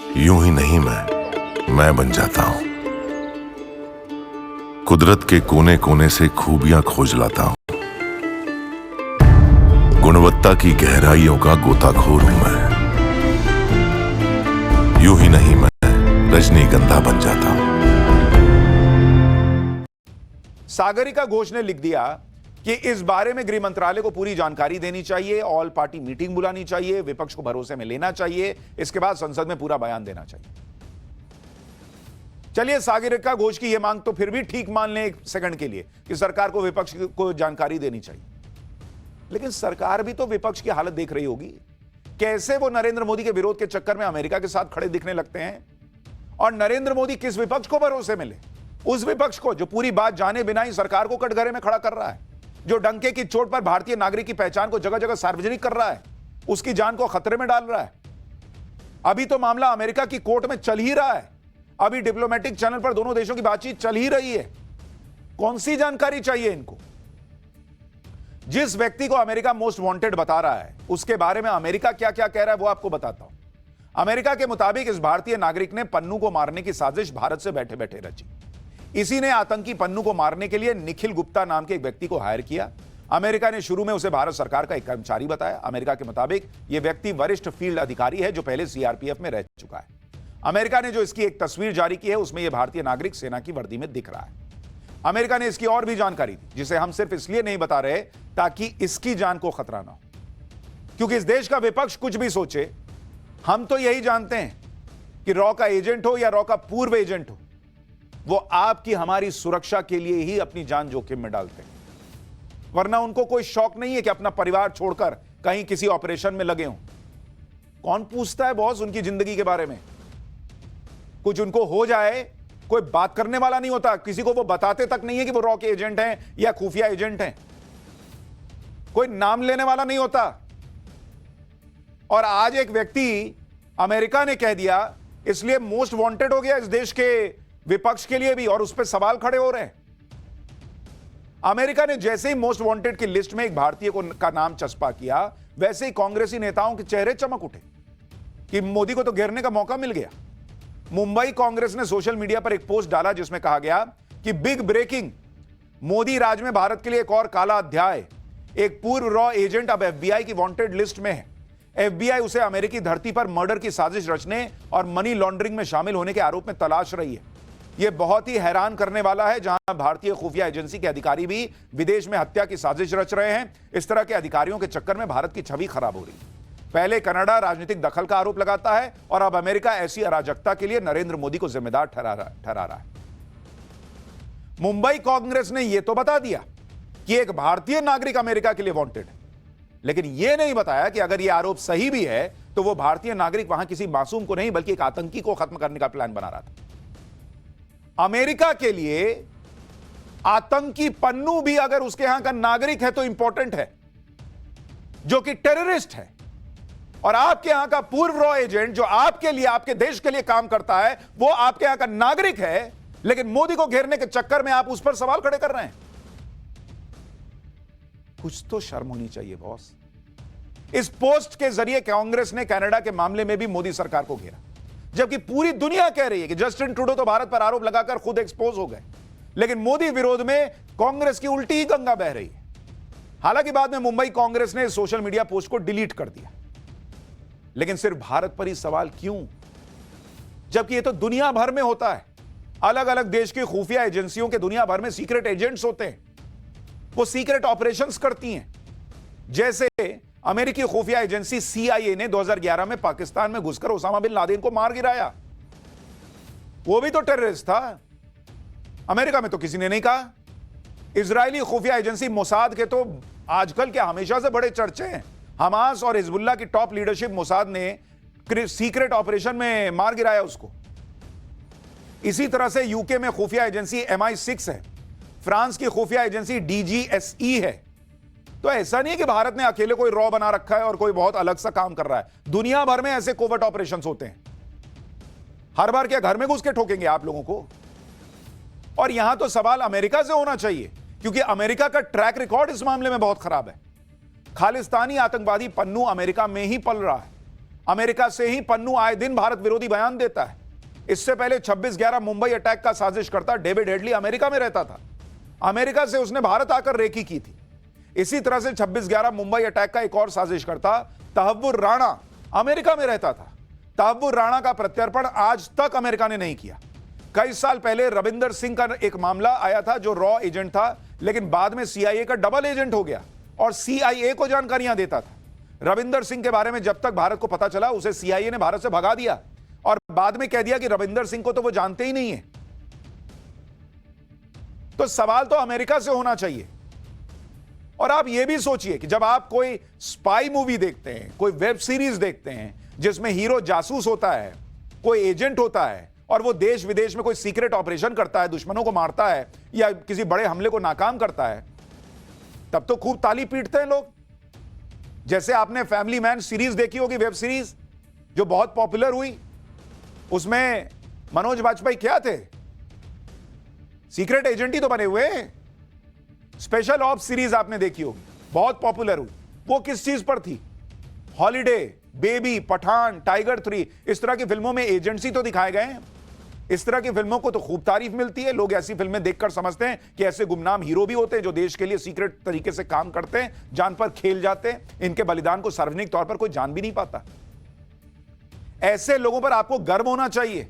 यूं ही नहीं मैं बन जाता हूं। कुदरत के कोने कोने से खूबियां खोज लाता हूं। गुणवत्ता की गहराइयों का गोताखोर हूं मैं। यूं ही नहीं मैं रजनीगंधा बन जाता हूं। सागरिका घोष ने लिख दिया कि इस बारे में गृह मंत्रालय को पूरी जानकारी देनी चाहिए, ऑल पार्टी मीटिंग बुलानी चाहिए, विपक्ष को भरोसे में लेना चाहिए, इसके बाद संसद में पूरा बयान देना चाहिए। चलिए, सागरिका घोष की यह मांग तो फिर भी ठीक मान लें एक सेकंड के लिए कि सरकार को विपक्ष को जानकारी देनी चाहिए, लेकिन सरकार भी तो विपक्ष की हालत देख रही होगी। कैसे वो नरेंद्र मोदी के विरोध के चक्कर में अमेरिका के साथ खड़े दिखने लगते हैं, और नरेंद्र मोदी किस विपक्ष को भरोसे में ले? उस विपक्ष को जो पूरी बात जाने बिना ही सरकार को कटघरे में खड़ा कर रहा है, जो डंके की चोट पर भारतीय नागरिक की पहचान को जगह जगह सार्वजनिक कर रहा है, उसकी जान को खतरे में डाल रहा है। अभी तो मामला अमेरिका की कोर्ट में चल ही रहा है, अभी डिप्लोमेटिक चैनल पर दोनों देशों की बातचीत चल ही रही है। कौन सी जानकारी चाहिए इनको? जिस व्यक्ति को अमेरिका मोस्ट वांटेड बता रहा है, उसके बारे में अमेरिका क्या क्या कह रहा है वो आपको बताता हूं। अमेरिका के मुताबिक इस भारतीय नागरिक ने पन्नू को मारने की साजिश भारत से बैठे बैठे रची। इसी ने आतंकी पन्नू को मारने के लिए निखिल गुप्ता नाम के एक व्यक्ति को हायर किया। अमेरिका ने शुरू में उसे भारत सरकार का एक कर्मचारी बताया। अमेरिका के मुताबिक यह व्यक्ति वरिष्ठ फील्ड अधिकारी है जो पहले सीआरपीएफ में रह चुका है। अमेरिका ने जो इसकी एक तस्वीर जारी की है उसमें यह भारतीय नागरिक सेना की वर्दी में दिख रहा है। अमेरिका ने इसकी और भी जानकारी दी, जिसे हम सिर्फ इसलिए नहीं बता रहे ताकि इसकी जान को खतरा ना हो, क्योंकि इस देश का विपक्ष कुछ भी सोचे, हम तो यही जानते हैं कि रॉ का एजेंट हो या रॉ का पूर्व एजेंट हो, वो आपकी हमारी सुरक्षा के लिए ही अपनी जान जोखिम में डालते हैं। वरना उनको कोई शौक नहीं है कि अपना परिवार छोड़कर कहीं किसी ऑपरेशन में लगे हों। कौन पूछता है बॉस उनकी जिंदगी के बारे में? कुछ उनको हो जाए, कोई बात करने वाला नहीं होता, किसी को वो बताते तक नहीं है कि वो रॉ के एजेंट हैं या खुफिया एजेंट हैं। कोई नाम लेने वाला नहीं होता। और आज एक व्यक्ति अमेरिका ने कह दिया, इसलिए मोस्ट वांटेड हो गया इस देश के विपक्ष के लिए भी, और उस पर सवाल खड़े हो रहे हैं। अमेरिका ने जैसे ही मोस्ट वांटेड की लिस्ट में एक भारतीय का नाम चस्पा किया, वैसे ही कांग्रेसी नेताओं के चेहरे चमक उठे कि मोदी को तो घेरने का मौका मिल गया। मुंबई कांग्रेस ने सोशल मीडिया पर एक पोस्ट डाला जिसमें कहा गया कि बिग ब्रेकिंग, मोदी राज में भारत के लिए एक और काला अध्याय। एक पूर्व रॉ एजेंट अब एफबीआई की वांटेड लिस्ट में है। एफबीआई उसे अमेरिकी धरती पर मर्डर की साजिश रचने और मनी लॉन्ड्रिंग में शामिल होने के आरोप में तलाश रही है। यह बहुत ही हैरान करने वाला है, जहां भारतीय खुफिया एजेंसी के अधिकारी भी विदेश में हत्या की साजिश रच रहे हैं। इस तरह के अधिकारियों के चक्कर में भारत की छवि खराब हो रही है। पहले कनाडा राजनीतिक दखल का आरोप लगाता है और अब अमेरिका ऐसी अराजकता के लिए नरेंद्र मोदी को जिम्मेदार ठहरा रहा है। मुंबई कांग्रेस ने यह तो बता दिया कि एक भारतीय नागरिक अमेरिका के लिए वांटेड है, लेकिन यह नहीं बताया कि अगर यह आरोप सही भी है तो वो भारतीय नागरिक वहां किसी मासूम को नहीं बल्कि एक आतंकी को खत्म करने का प्लान बना रहा था। अमेरिका के लिए आतंकी पन्नू भी अगर उसके यहां का नागरिक है तो इंपॉर्टेंट है, जो कि टेररिस्ट है। और आपके यहां का पूर्व रॉ एजेंट जो आपके लिए, आपके देश के लिए काम करता है, वो आपके यहां का नागरिक है, लेकिन मोदी को घेरने के चक्कर में आप उस पर सवाल खड़े कर रहे हैं। कुछ तो शर्म होनी चाहिए बॉस। इस पोस्ट के जरिए कांग्रेस ने कनाडा के मामले में भी मोदी सरकार को घेरा, जबकि पूरी दुनिया कह रही है कि जस्टिन ट्रूडो तो भारत पर आरोप लगाकर खुद एक्सपोज हो गए, लेकिन मोदी विरोध में कांग्रेस की उल्टी ही गंगा बह रही है। हालांकि बाद में मुंबई कांग्रेस ने सोशल मीडिया पोस्ट को डिलीट कर दिया, लेकिन सिर्फ भारत पर ही सवाल क्यों, जबकि यह तो दुनिया भर में होता है। अलग अलग देश की खुफिया एजेंसियों के दुनिया भर में सीक्रेट एजेंट्स होते हैं, वो सीक्रेट ऑपरेशंस करती हैं। जैसे अमेरिकी खुफिया एजेंसी CIA ने 2011 में पाकिस्तान में घुसकर ओसामा बिन लादेन को मार गिराया। वो भी तो टेररिस्ट था। अमेरिका में तो किसी ने नहीं कहा। इजरायली खुफिया एजेंसी मोसाद के तो आजकल क्या हमेशा से बड़े चर्चे हैं। हमास और हिजबुल्लाह की टॉप लीडरशिप मोसाद ने सीक्रेट ऑपरेशन में मार गिराया उसको। इसी तरह से यूके में खुफिया एजेंसी MI6 है, फ्रांस की खुफिया एजेंसी DGSE है। तो ऐसा नहीं है कि भारत ने अकेले कोई रॉ बना रखा है और कोई बहुत अलग सा काम कर रहा है। दुनिया भर में ऐसे कोवर्ट ऑपरेशंस होते हैं। हर बार क्या घर में घुस के ठोकेंगे आप लोगों को? और यहां तो सवाल अमेरिका से होना चाहिए, क्योंकि अमेरिका का ट्रैक रिकॉर्ड इस मामले में बहुत खराब है। खालिस्तानी आतंकवादी पन्नू अमेरिका में ही पल रहा है। अमेरिका से ही पन्नू आए दिन भारत विरोधी बयान देता है। इससे पहले 26/11 मुंबई अटैक का साजिशकर्ता डेविड हेडली अमेरिका में रहता था। अमेरिका से उसने भारत आकर रेकी की थी। इसी तरह से 26/11 मुंबई अटैक का एक और साजिशकर्ता तहव्वुर राणा अमेरिका में रहता था। तहव्वुर राणा का प्रत्यर्पण आज तक अमेरिका ने नहीं किया। कई साल पहले रविंदर सिंह का एक मामला आया था जो रॉ एजेंट था, लेकिन बाद में सीआईए का डबल एजेंट हो गया और सीआईए को जानकारियां देता था। रविंदर सिंह के बारे में जब तक भारत को पता चला, उसे सीआईए ने भारत से भगा दिया और बाद में कह दिया कि रविंदर सिंह को तो वो जानते ही नहीं है। तो सवाल तो अमेरिका से होना चाहिए। और आप यह भी सोचिए कि जब आप कोई स्पाई मूवी देखते हैं, कोई वेब सीरीज देखते हैं जिसमें हीरो जासूस होता है, कोई एजेंट होता है और वो देश विदेश में कोई सीक्रेट ऑपरेशन करता है, दुश्मनों को मारता है या किसी बड़े हमले को नाकाम करता है, तब तो खूब ताली पीटते हैं लोग। जैसे आपने फैमिली मैन सीरीज देखी होगी, वेब सीरीज जो बहुत पॉपुलर हुई, उसमें मनोज वाजपेयी क्या थे? सीक्रेट एजेंट ही तो बने हुए। स्पेशल ऑप्स सीरीज आपने देखी होगी, बहुत पॉपुलर हुई। वो किस चीज पर थी? हॉलिडे, बेबी, पठान, टाइगर 3, इस तरह की फिल्मों में एजेंसी तो दिखाए गए हैं। इस तरह की फिल्मों को तो खूब तारीफ मिलती है। लोग ऐसी फिल्में देखकर समझते हैं कि ऐसे गुमनाम हीरो भी होते हैं जो देश के लिए सीक्रेट तरीके से काम करते हैं, जान पर खेल जाते हैं। इनके बलिदान को सार्वजनिक तौर पर कोई जान भी नहीं पाता। ऐसे लोगों पर आपको गर्व होना चाहिए।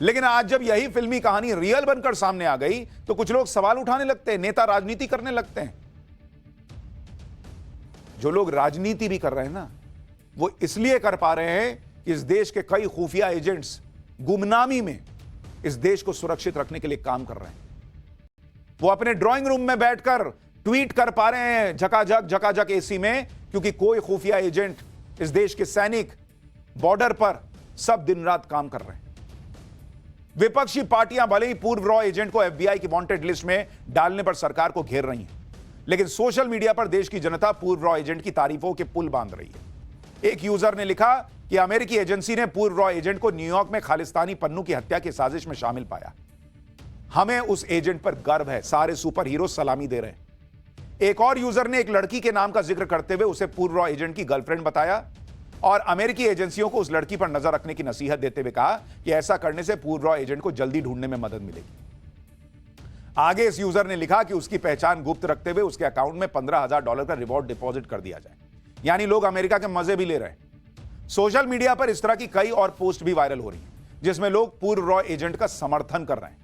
लेकिन आज जब यही फिल्मी कहानी रियल बनकर सामने आ गई तो कुछ लोग सवाल उठाने लगते हैं, नेता राजनीति करने लगते हैं। जो लोग राजनीति भी कर रहे हैं ना, वो इसलिए कर पा रहे हैं कि इस देश के कई खुफिया एजेंट्स गुमनामी में इस देश को सुरक्षित रखने के लिए काम कर रहे हैं। वो अपने ड्राइंग रूम में बैठकर ट्वीट कर पा रहे हैं झकाझक एसी में, क्योंकि कोई खुफिया एजेंट, इस देश के सैनिक बॉर्डर पर सब दिन रात काम कर रहे हैं। विपक्षी पार्टियां भले ही पूर्व रॉ एजेंट को एफबीआई की वांटेड लिस्ट में डालने पर सरकार को घेर रही हैं, लेकिन सोशल मीडिया पर देश की जनता पूर्व रॉ एजेंट की तारीफों के पुल बांध रही है। एक यूजर ने लिखा कि अमेरिकी एजेंसी ने पूर्व रॉ एजेंट को न्यूयॉर्क में खालिस्तानी पन्नू की हत्या की साजिश में शामिल पाया। हमें उस एजेंट पर गर्व है, सारे सुपर हीरो सलामी दे रहे हैं। एक और यूजर ने एक लड़की के नाम का जिक्र करते हुए उसे पूर्व रॉ एजेंट की गर्लफ्रेंड बताया और अमेरिकी एजेंसियों को उस लड़की पर नजर रखने की नसीहत देते हुए कहा कि ऐसा करने से पूर्व रॉ एजेंट को जल्दी ढूंढने में मदद मिलेगी। आगे इस यूजर ने लिखा कि उसकी पहचान गुप्त रखते हुए उसके अकाउंट में $15,000 का रिवॉर्ड डिपॉजिट कर दिया जाए। यानी लोग अमेरिका के मजे भी ले रहे हैं। सोशल मीडिया पर इस तरह की कई और पोस्ट भी वायरल हो रही हैं जिसमें लोग पूर्व रॉ एजेंट का समर्थन कर रहे हैं।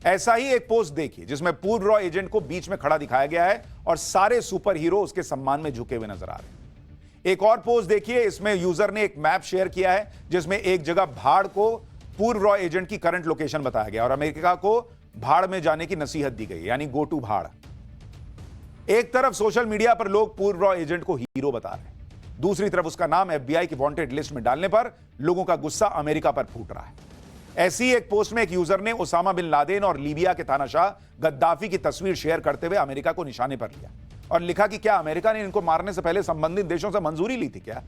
ऐसा ही एक पोस्ट देखिए जिसमें पूर्व रॉ एजेंट को बीच में खड़ा दिखाया गया है और सारे सुपर हीरो उसके सम्मान में झुके हुए नजर आ रहे हैं। एक और पोस्ट देखिए, इसमें यूजर ने एक मैप शेयर किया है जिसमें एक जगह भाड़ को पूर्व रॉ एजेंट की करंट लोकेशन बताया गया और अमेरिका को भाड़ में जाने की नसीहत दी गई, यानी गो टू भाड़। एक तरफ सोशल मीडिया पर लोग पूर्व रॉ एजेंट को हीरो बता रहे हैं, दूसरी तरफ उसका नाम एफबीआई की वांटेड लिस्ट में डालने पर लोगों का गुस्सा अमेरिका पर फूट रहा है। ऐसी एक पोस्ट में एक यूजर ने ओसामा बिन लादेन और लीबिया के तानाशाह गद्दाफी की तस्वीर शेयर करते हुए अमेरिका को निशाने पर लिया और लिखा कि क्या अमेरिका ने इनको मारने से पहले संबंधित देशों से मंजूरी ली थी क्या?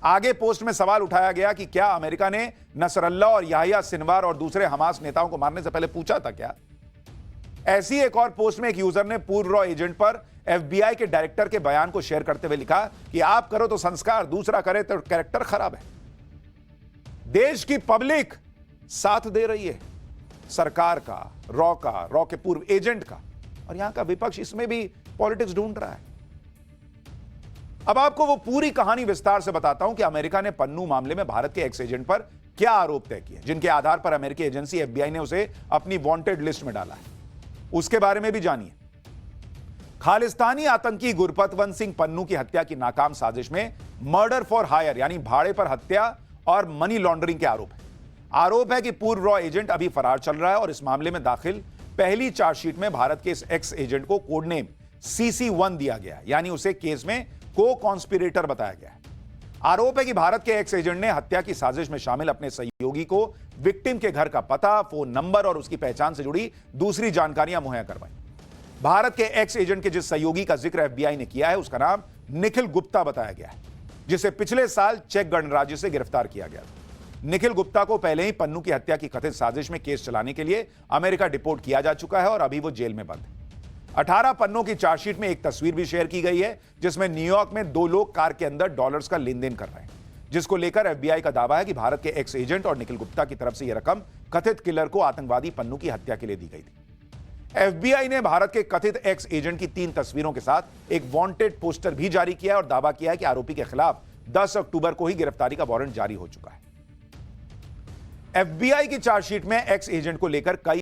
आगे पोस्ट में सवाल उठाया गया कि क्या अमेरिका ने नसरल्ला और याहिया सिनवार और दूसरे हमास नेताओं को मारने से पहले पूछा था क्या? ऐसी एक और पोस्ट में एक यूजर ने पूर्व रॉ एजेंट पर एफबीआई के डायरेक्टर के बयान को शेयर करते हुए लिखा कि आप करो तो संस्कार, दूसरा करे तो कैरेक्टर खराब है। देश की पब्लिक साथ दे रही है सरकार का, रॉ के पूर्व एजेंट का, और यहां का विपक्ष इसमें भी पॉलिटिक्स ढूंढ रहा है। अब आपको वो पूरी कहानी विस्तार से बताता हूं कि अमेरिका ने पन्नू मामले में भारत के एक्स एजेंट पर क्या आरोप तय किए, जिनके आधार पर अमेरिकी एजेंसी एफबीआई ने उसे अपनी वांटेड लिस्ट में डाला है। उसके बारे में भी जानिए। खालिस्तानी आतंकी गुरपतवंत सिंह पन्नू की हत्या की नाकाम साजिश में मर्डर फॉर हायर यानी भाड़े पर हत्या और मनी लॉन्ड्रिंग के आरोप है कि पूर्व रॉ एजेंट अभी फरार चल रहा है और इस मामले में दाखिल पहली चार्जशीट में भारत के इस एक्स एजेंट को कोड नेम CC1 दिया गया, यानी उसे केस में को कॉन्स्पिरेटर बताया गया है। आरोप है कि भारत के एक्स एजेंट ने हत्या की साजिश में शामिल अपने सहयोगी को विक्टिम के घर का पता, फोन नंबर और उसकी पहचान से जुड़ी दूसरी जानकारियां मुहैया करवाई। भारत के एक्स एजेंट के जिस सहयोगी का जिक्र एफबीआई ने किया है उसका नाम निखिल गुप्ता बताया गया है, जिसे पिछले साल चेक गणराज्य से गिरफ्तार किया गया था। निखिल गुप्ता को पहले ही पन्नू की हत्या की कथित साजिश में केस चलाने के लिए अमेरिका डिपोर्ट किया जा चुका है और अभी वो जेल में बंद है। 18 पन्नों की चार्जशीट में एक तस्वीर भी शेयर की गई है जिसमें न्यूयॉर्क में दो लोग कार के अंदर डॉलर्स का लेन देन कर रहे हैं, जिसको लेकर एफबीआई का दावा है कि भारत के एक्स एजेंट और निखिल गुप्ता की तरफ से यह रकम कथित किलर को आतंकवादी पन्नू की हत्या के लिए दी गई थी। एफबीआई ने भारत के कथित एक्स एजेंट की 3 तस्वीरों के साथ एक वांटेड पोस्टर भी जारी किया है और दावा किया है कि आरोपी के खिलाफ 10 अक्टूबर को ही गिरफ्तारी का वारंट जारी हो चुका है। एफबीआई की चार्जशीट में एक्स एजेंट को लेकर कई